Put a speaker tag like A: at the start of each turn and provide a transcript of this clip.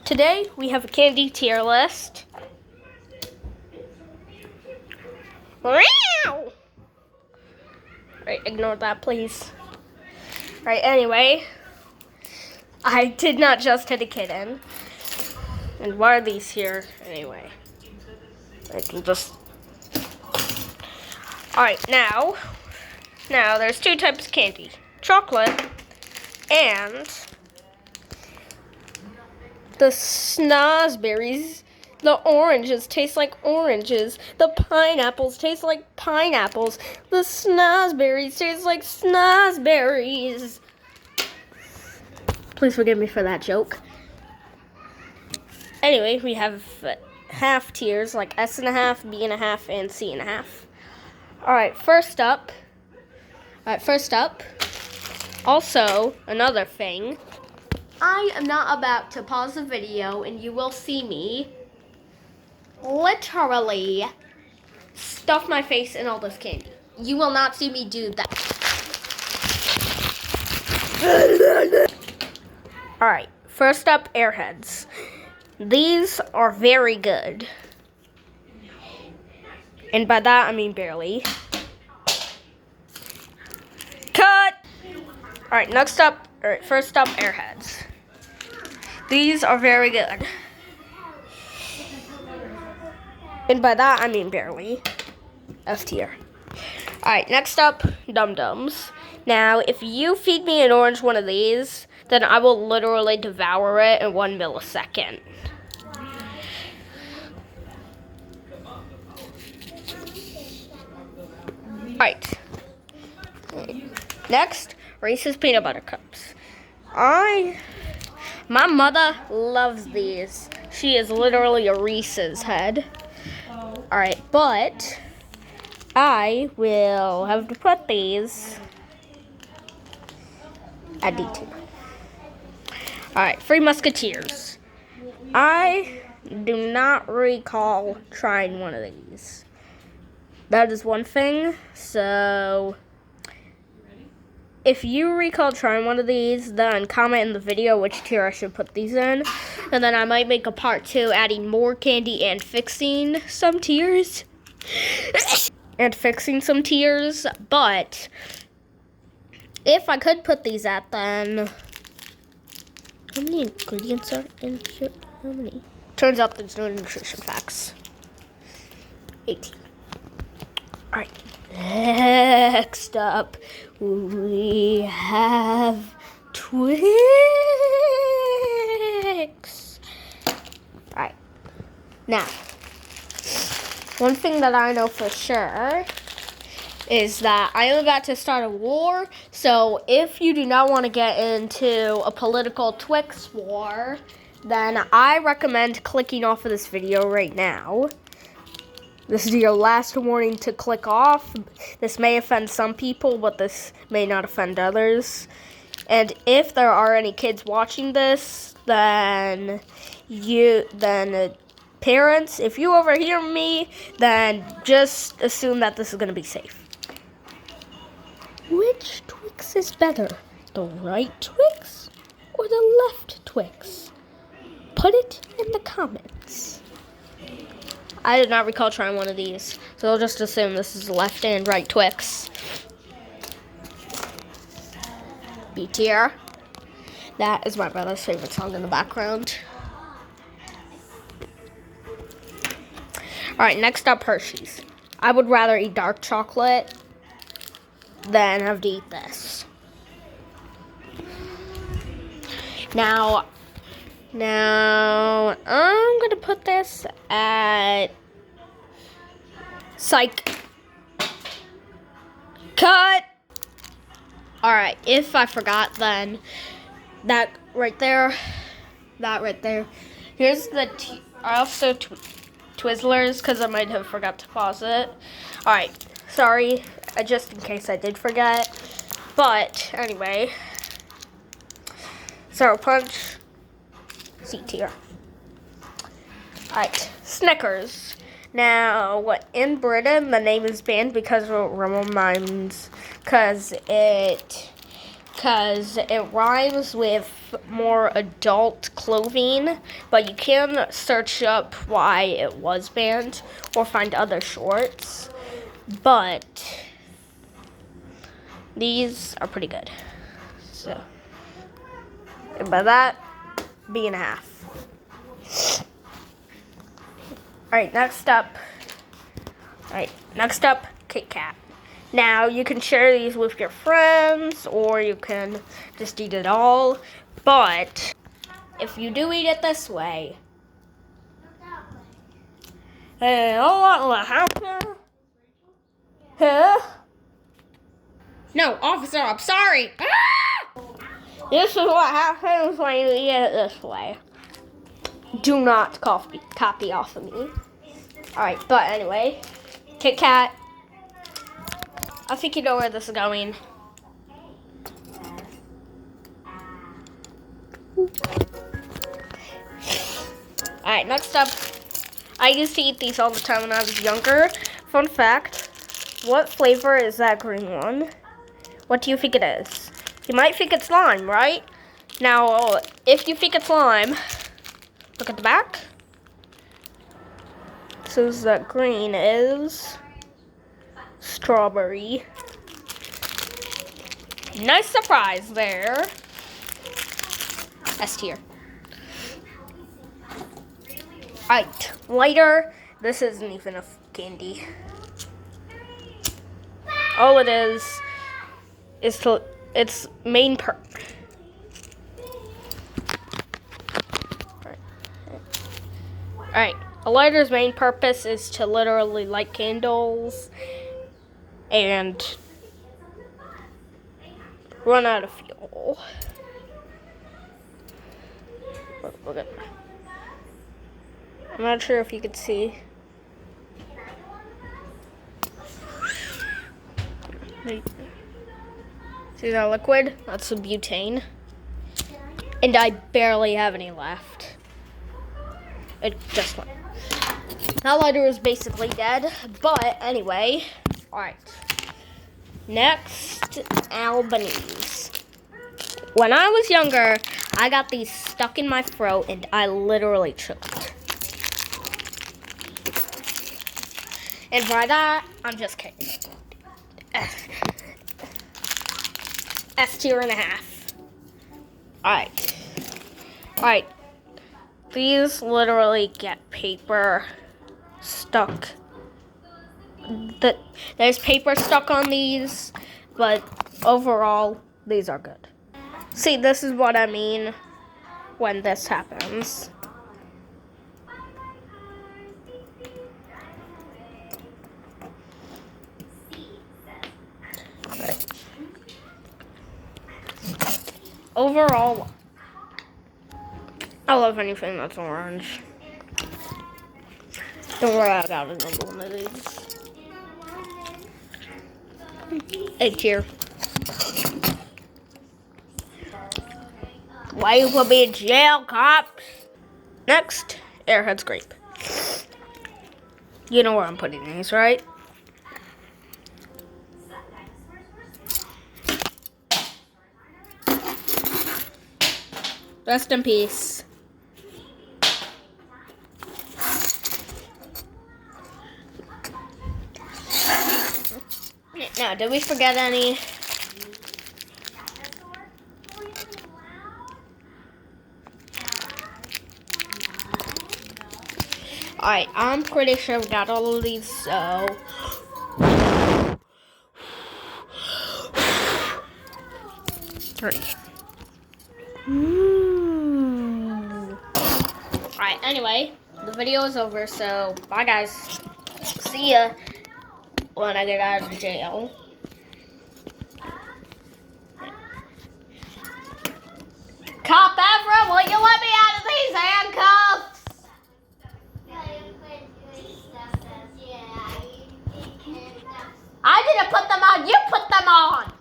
A: Today we have a candy tier list. Right, ignore that, please. Right, anyway, I did not just hit a kitten. And why are these here anyway? I can just. Alright, now there's two types of candy: chocolate and the snozberries. The oranges taste like oranges. The pineapples taste like pineapples. The snozberries taste like snozberries. Please forgive me for that joke. Anyway, we have half tiers like S.5, B.5, and C.5. Alright, first up. Also, another thing. I am not about to pause the video and you will see me literally stuff my face in all this candy. You will not see me do that. Alright, first up, Airheads. These are very good. And by that, I mean barely. Cut! Alright, first up, Airheads. These are very good. And by that, I mean barely. F tier. Alright, next up, Dum Dums. Now, if you feed me an orange one of these, then I will literally devour it in 1 millisecond. Alright. Next, Reese's Peanut Butter Cups. My mother loves these. She is literally a Reese's head. Alright, but I will have to put these at D2. Alright, Three Musketeers. I do not recall trying one of these. That is one thing. So, if you recall trying one of these, then comment in the video which tier I should put these in. And then I might make a part 2 adding more candy and fixing some tiers. But if I could put these at, then how many ingredients are in here? How many? Turns out there's no nutrition facts. 18. Alright. Next up, we have Twix. Alright. Now, one thing that I know for sure is that I am about to start a war. So if you do not want to get into a political Twix war, then I recommend clicking off of this video right now. This is your last warning to click off. This may offend some people, but this may not offend others. And if there are any kids watching this, then parents, if you overhear me, then just assume that this is going to be safe. Which Twix is better? The right Twix or the left Twix? Put it in the comments. I did not recall trying one of these, so I'll just assume this is left and right Twix. B tier. That is my brother's favorite song in the background. Alright, next up, Hershey's. I would rather eat dark chocolate than have to eat this. Now, I'm going to put this at psych. Cut! Alright, if I forgot, then that right there. Here's the also Twizzlers, because I might have forgot to pause it. Alright, sorry, just in case I did forget. But, anyway. Sour Punch. C tier. Alright, Snickers. Now, in Britain, the name is banned because it rhymes with more adult clothing, but you can search up why it was banned or find other shorts. But these are pretty good. So, and by that, B.5. Alright, next up, Kit Kat. Now, you can share these with your friends, or you can just eat it all. But, if you do eat it this way, what will happen? Huh? No, officer, I'm sorry. Ah! This is what happens when you eat it this way. Do not copy off of me. Alright, but anyway, Kit Kat. I think you know where this is going. Alright, next up. I used to eat these all the time when I was younger. Fun fact, what flavor is that green one? What do you think it is? You might think it's lime, right? Now, if you think it's lime, look at the back. It says that green is strawberry. Nice surprise there. S tier. Alright, lighter. This isn't even a candy. All it is its main purpose. Alright, a lighter's main purpose is to literally light candles and run out of fuel. Look at. I'm not sure if you could see. See that liquid? That's the butane. And I barely have any left. It just went. That lighter is basically dead. But anyway, alright. Next, Albanese. When I was younger, I got these stuck in my throat and I literally choked. And by that, I'm just kidding. S tier and a half. Alright. These literally get paper stuck. There's paper stuck on these, but overall, these are good. See, this is what I mean when this happens. Right. Overall, I love anything that's orange. Don't worry, I got another one of these. A tier. Why you put me in jail, cops? Next, Airheads grape. You know where I'm putting these, right? Rest in peace. Now, did we forget any? Alright, I'm pretty sure we got all of these, so... Three. Alright, anyway, the video is over, so bye guys. See ya when I get out of jail. Cop Evra, will you let me out of these handcuffs? I didn't put them on, you put them on!